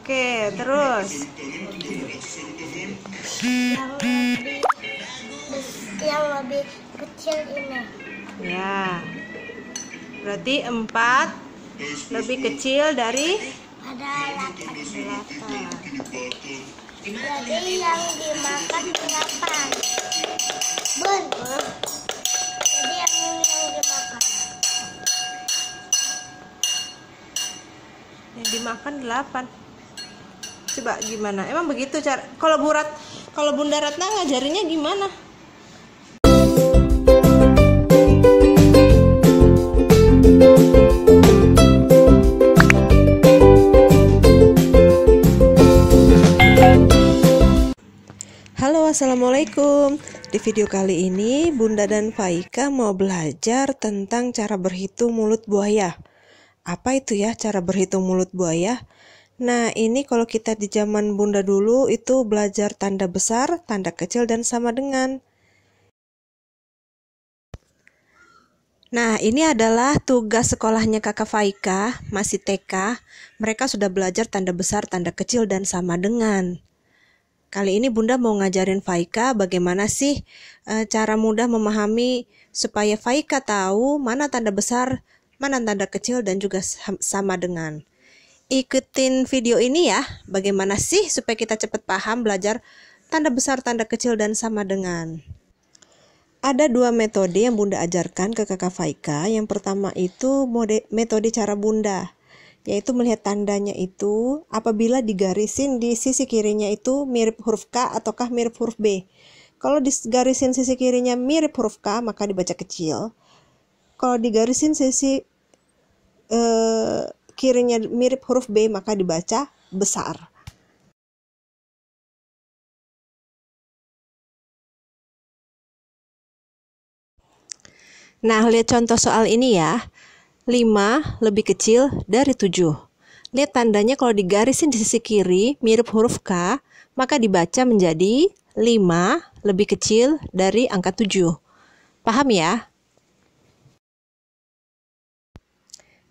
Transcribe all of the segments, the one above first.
Oke, terus yang lebih kecil ini. ya, berarti 4 lebih kecil dari Ada 8. 8. Jadi yang dimakan 8. Bun. Jadi yang ini yang dimakan. Yang dimakan 8. Coba gimana? Emang begitu cara? Kalau Bunda Ratna ngajarinnya gimana? Halo, assalamualaikum. Di video kali ini Bunda dan Faika mau belajar tentang cara berhitung mulut buaya. Apa itu ya cara berhitung mulut buaya? Nah, ini kalau kita di zaman Bunda dulu itu belajar tanda besar, tanda kecil, dan sama dengan. Nah, ini adalah tugas sekolahnya Kakak Faika, masih TK. Mereka sudah belajar tanda besar, tanda kecil, dan sama dengan. Kali ini Bunda mau ngajarin Faika bagaimana sih cara mudah memahami supaya Faika tahu mana tanda besar, mana tanda kecil, dan juga sama dengan. Ikutin video ini ya, bagaimana sih supaya kita cepat paham belajar tanda besar, tanda kecil, dan sama dengan. Ada 2 metode yang Bunda ajarkan ke Kakak Faika. Yang pertama itu metode cara Bunda, yaitu melihat tandanya itu apabila digarisin di sisi kirinya itu mirip huruf K ataukah mirip huruf B. Kalau digarisin sisi kirinya mirip huruf K, maka dibaca kecil. Kalau digarisin sisi kirinya mirip huruf B, maka dibaca besar. Nah, lihat contoh soal ini ya. 5 lebih kecil dari 7. Lihat tandanya kalau digarisin di sisi kiri mirip huruf K, maka dibaca menjadi 5 lebih kecil dari angka 7. Paham ya?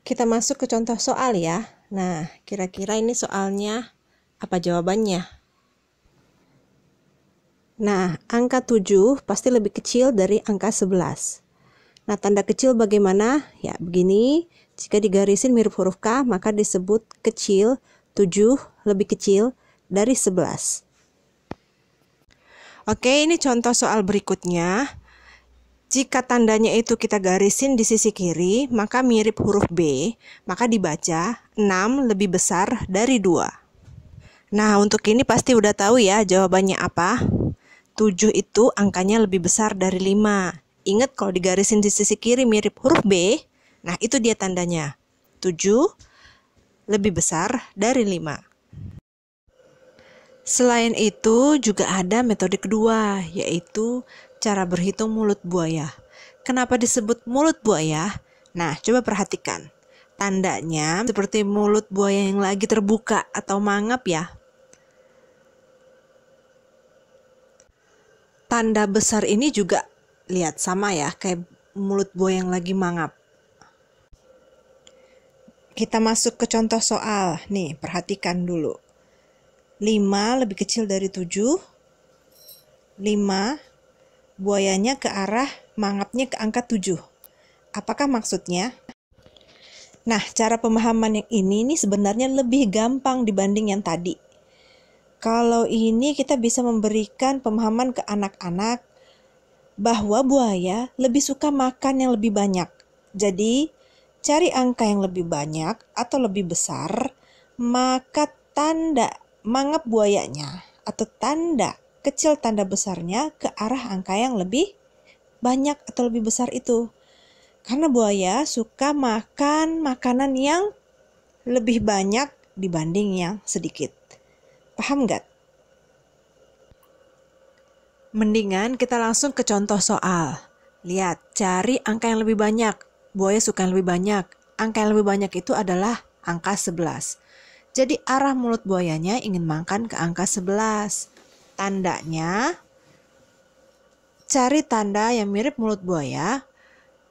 Kita masuk ke contoh soal ya. Nah, kira-kira ini soalnya apa jawabannya? Nah, angka 7 pasti lebih kecil dari angka 11. Nah, tanda kecil bagaimana? Ya, begini. Jika digarisin mirip huruf K, maka disebut kecil. 7 lebih kecil dari 11. Oke, ini contoh soal berikutnya. Jika tandanya itu kita garisin di sisi kiri, maka mirip huruf B, maka dibaca 6 lebih besar dari 2. Nah, untuk ini pasti udah tahu ya jawabannya apa. 7 itu angkanya lebih besar dari 5. Ingat kalau digarisin di sisi kiri mirip huruf B, nah itu dia tandanya. 7 lebih besar dari 5. Selain itu juga ada metode kedua, yaitu cara berhitung mulut buaya. Kenapa disebut mulut buaya? Nah, coba perhatikan. Tandanya seperti mulut buaya yang lagi terbuka atau mangap ya. Tanda besar ini juga lihat sama ya, kayak mulut buaya yang lagi mangap. Kita masuk ke contoh soal. Nih, perhatikan dulu. 5 lebih kecil dari 7. 5 buayanya ke arah mangapnya ke angka 7. Apakah maksudnya? Nah, cara pemahaman yang ini sebenarnya lebih gampang dibanding yang tadi. Kalau ini kita bisa memberikan pemahaman ke anak-anak bahwa buaya lebih suka makan yang lebih banyak. Jadi, cari angka yang lebih banyak atau lebih besar, maka tanda mangap buayanya atau tanda kecil tanda besarnya ke arah angka yang lebih banyak atau lebih besar itu. Karena buaya suka makan makanan yang lebih banyak dibanding yang sedikit. Paham nggak? Mendingan kita langsung ke contoh soal. Lihat, cari angka yang lebih banyak. Buaya suka yang lebih banyak. Angka yang lebih banyak itu adalah angka 11. Jadi arah mulut buayanya ingin makan ke angka 11. Tandanya, cari tanda yang mirip mulut buaya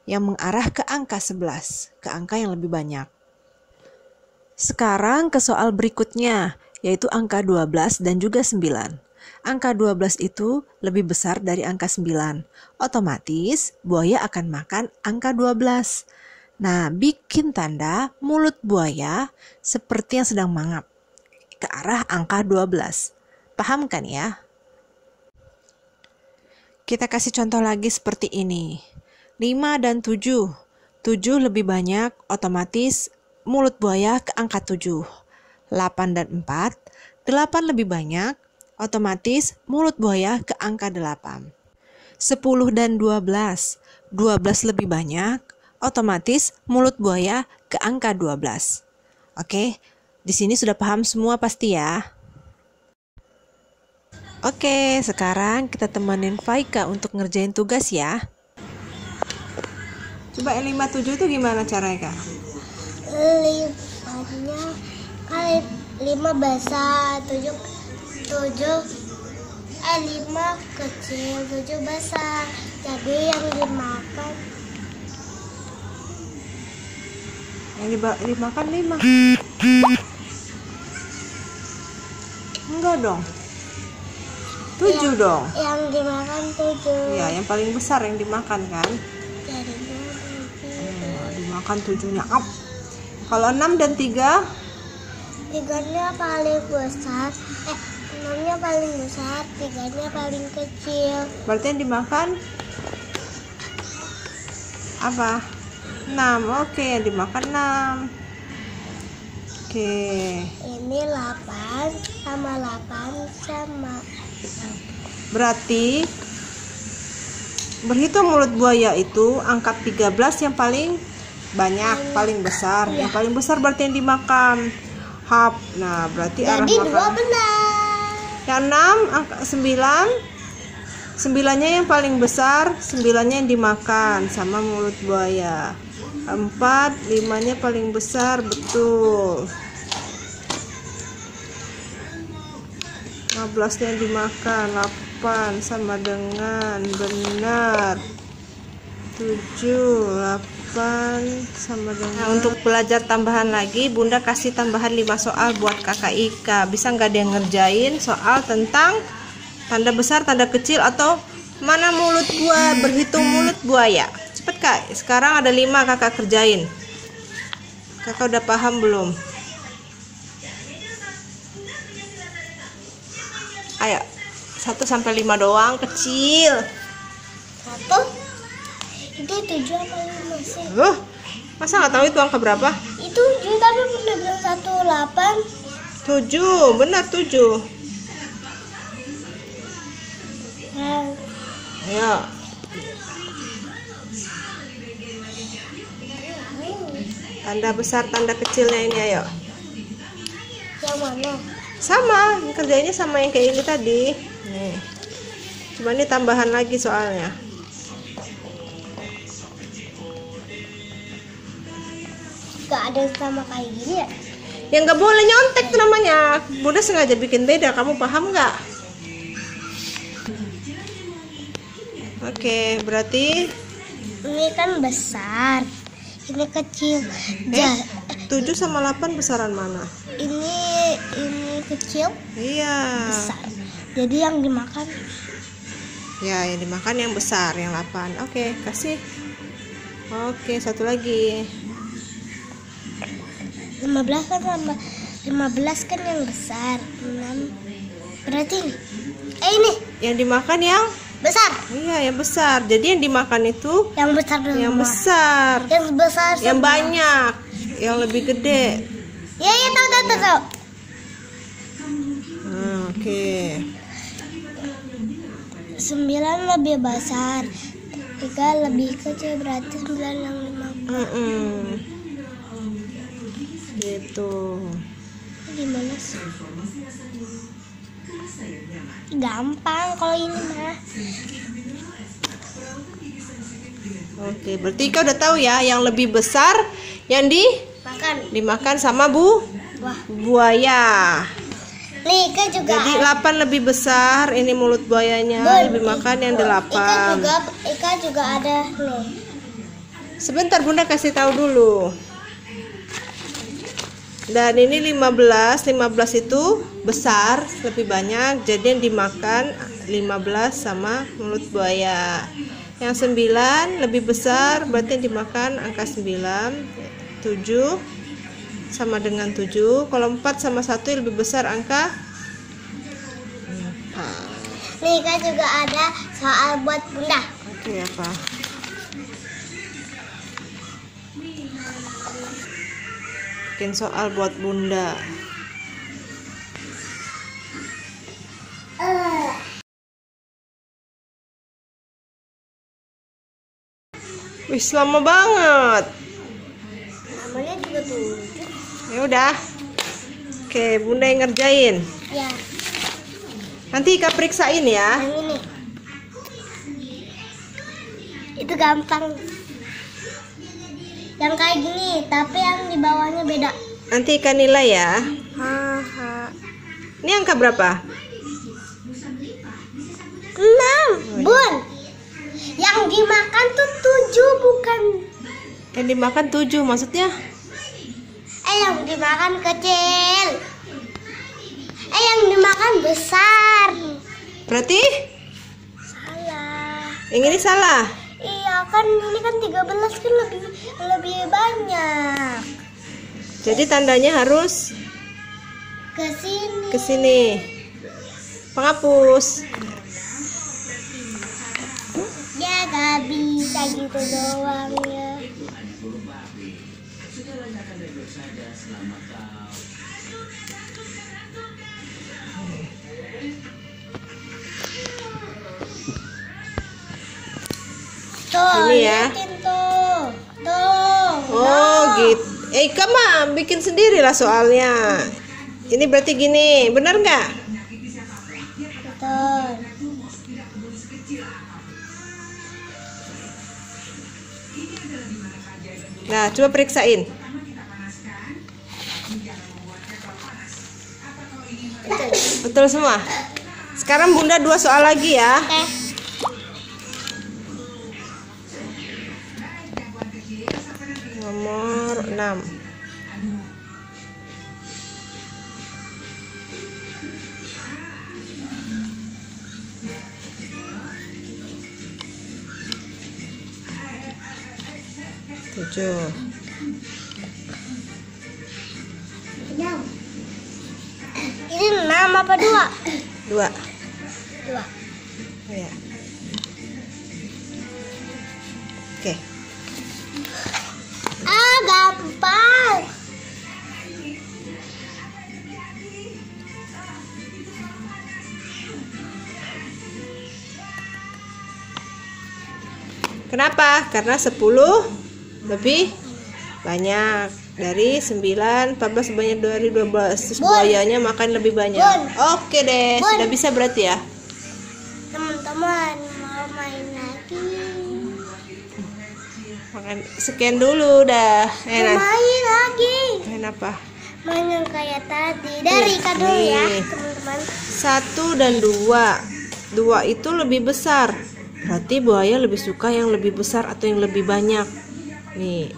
yang mengarah ke angka 11, ke angka yang lebih banyak. Sekarang ke soal berikutnya, yaitu angka 12 dan juga 9. Angka 12 itu lebih besar dari angka 9. Otomatis buaya akan makan angka 12. Nah, bikin tanda mulut buaya seperti yang sedang mangap ke arah angka 12. Paham kan ya? Kita kasih contoh lagi seperti ini. 5 dan 7. 7 lebih banyak, otomatis mulut buaya ke angka 7. 8 dan 4. 8 lebih banyak, otomatis mulut buaya ke angka 8. 10 dan 12. 12 lebih banyak, otomatis mulut buaya ke angka 12. Oke, di sini sudah paham semua pasti ya? Oke, sekarang kita temenin Faika untuk ngerjain tugas ya. Coba 5, 7 itu gimana caranya, Kak? 5-nya kali 5 besar, 5 kecil, 7 besar. Jadi yang dimakan dimakan 5. Enggak dong. 7 dong. Yang dimakan 7. Ya, yang paling besar yang dimakan kan? Jadinya Dimakan 7-nya up. Kalau 6 dan 3? 3-nya paling besar. 6-nya paling besar, 3-nya paling kecil. Berarti yang dimakan apa? 6. Oke, yang dimakan 6. Oke. Ini 8 sama 8 sama. Berarti berhitung mulut buaya itu angka 13 yang paling banyak, paling besar. Yang paling besar berarti yang dimakan. Hap. Nah, berarti arah Jadi makan. 2 benar. Yang 6, angka 9. 9-nya yang paling besar, 9-nya yang dimakan sama mulut buaya. 4, 5-nya paling besar, betul. 15-nya yang dimakan, 8 sama dengan benar. 7, 8 sama dengan. Nah, untuk belajar tambahan lagi, Bunda kasih tambahan 5 soal buat Kakak Ika. Bisa nggak dia ngerjain soal tentang tanda besar, tanda kecil, atau mana mulut buaya, berhitung mulut buaya. Cepet Kak, sekarang ada 5 Kakak kerjain. Kakak udah paham belum? Ayo, 1 sampai 5 doang, kecil. 1. Itu 7 apa 5 sih? Masa nggak tahu itu angka berapa? Itu 7 tapi udah bilang 1, 8. 7, benar 7. Ayo. Tanda besar, tanda kecilnya ini ayo. Yang mana? Sama, kerjanya sama yang kayak ini tadi. Nih. Cuma ini tambahan lagi soalnya. Gak ada sama kayak gini ya? Yang nggak boleh nyontek tuh namanya. Bunda sengaja bikin beda, kamu paham nggak? Oke, berarti Ini kan besar, ini kecil. 7 sama 8 besaran mana? Ini kecil, Iya. besar. Jadi yang dimakan Ya, yang dimakan yang besar, yang 8. Oke, kasih. Oke, satu lagi. 15 kan sama 15 kan yang besar. 6. Berarti ini Yang dimakan yang besar. iya, yang besar. Jadi yang dimakan itu Yang besar dulu. yang besar. Yang besar. Yang sama- banyak, yang lebih gede. Ya, tahu. Oke. 9 lebih besar. 3 lebih kecil, berarti 9 yang dimakan. Gitu. Gimana sih? Gampang kalau ini mah. Oke, berarti kau udah tahu ya, yang lebih besar yang Makan. dimakan sama Wah. buaya. Nih, Ika juga. Jadi 8 lebih besar, ini mulut buayanya, lebih makan yang 8. Ika juga ada nih. Sebentar Bunda kasih tahu dulu. Dan ini 15 itu besar, lebih banyak, jadi yang dimakan 15 sama mulut buaya. Yang 9 lebih besar, berarti yang dimakan angka 9. 7 sama dengan 7. Kalau 4 sama 1 yang lebih besar, angka 4. Nih kan juga ada soal buat bunda. Oke, apa? Bikin soal buat bunda. Wih, lama banget. Namanya juga 7. Ya udah. Oke, bunda yang ngerjain. Ya, Nanti Ika periksain ya. yang ini. Itu gampang. Yang kayak gini, tapi yang di bawahnya beda. Nanti Ika nilai ya. Haha. Ini angka berapa? 6, Bun. Yang dimakan tuh 7, bukan. Yang dimakan 7 maksudnya? Yang dimakan kecil. Yang dimakan besar. Berarti Salah. yang ini salah. Iya kan, ini kan 13 kan lebih banyak. Jadi tandanya harus Ke sini. ke sini. Penghapus. Ya gak bisa gitu doang ya. Tuh, Ini ya. liatin tuh. Tuh. Oh gitu. Ika mah bikin sendiri lah soalnya. Ini berarti gini, benar nggak? Betul. Nah, coba periksain. Betul semua. Sekarang bunda 2 soal lagi ya. Oke. Nomor 6. Tujuh. Ini 6 apa 2? 2. 2. Ya. Oke. Gampang. Kenapa? Karena 10 lebih banyak dari 9, 14 banyak dari 12. Terus Bun. buayanya makan lebih banyak. Bun. Oke deh, Bun. sudah bisa berarti ya. Teman-teman mau main lagi. Makan sekian dulu dah. Mau main lagi. Main apa? Main yang kayak tadi. Dari Kak dulu ya, Nih. teman-teman. 1 dan 2. 2 itu lebih besar. Berarti buaya lebih suka yang lebih besar atau yang lebih banyak. Nih,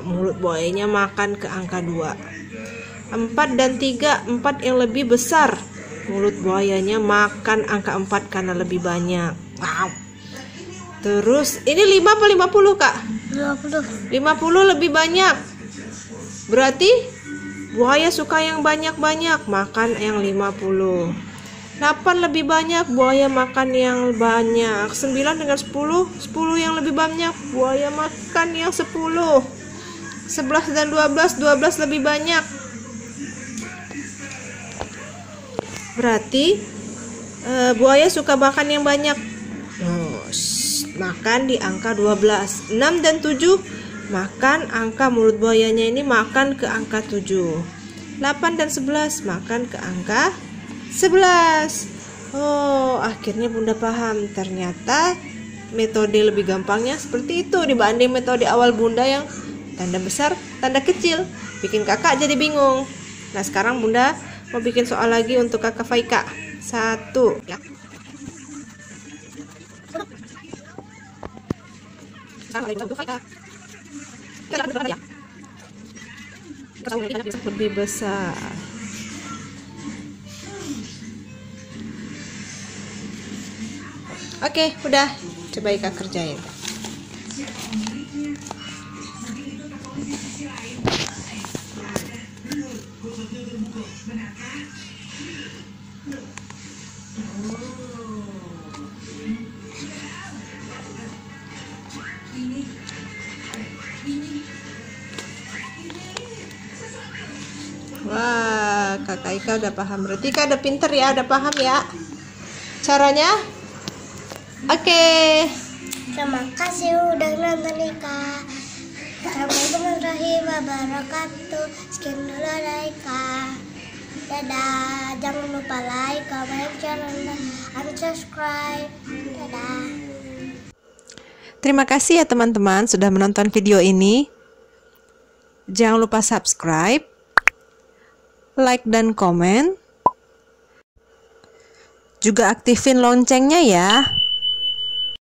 mulut buayanya makan ke angka 2. 4 dan 3, 4 yang lebih besar. Mulut buayanya makan angka 4 karena lebih banyak. Wow. Terus, ini 5 apa 50, Kak? 50. 50 lebih banyak. Berarti buaya suka yang banyak-banyak, makan yang 50. 8 lebih banyak, buaya makan yang banyak. 9 dengan 10, 10 yang lebih banyak, buaya makan yang 10. 11 dan 12, 12 lebih banyak. Berarti buaya suka makan yang banyak. Makan di angka 12. 6 dan 7 makan angka mulut buayanya ini makan ke angka 7. 8 dan 11 makan ke angka 11. Oh, akhirnya bunda paham. Ternyata metode lebih gampangnya seperti itu dibanding metode awal bunda yang tanda besar, tanda kecil. Bikin kakak jadi bingung. Nah, sekarang bunda mau bikin soal lagi untuk kakak Faika. 1 ya. Sekarang lagi untuk Faika. Kita ya. lebih besar. Oke, udah. Coba Ika kerjain. Wah, kakak Ika udah paham. Berarti Ika udah pinter ya, udah paham ya caranya. Oke. Terima kasih udah nonton Ika. Assalamualaikum warahmatullahi wabarakatuh. Sekian dulu dari Ika. Dadah. Jangan lupa like, comment, share, dan subscribe. Dadah. Terima kasih ya teman-teman sudah menonton video ini. Jangan lupa subscribe, like dan komen. Juga aktifin loncengnya ya.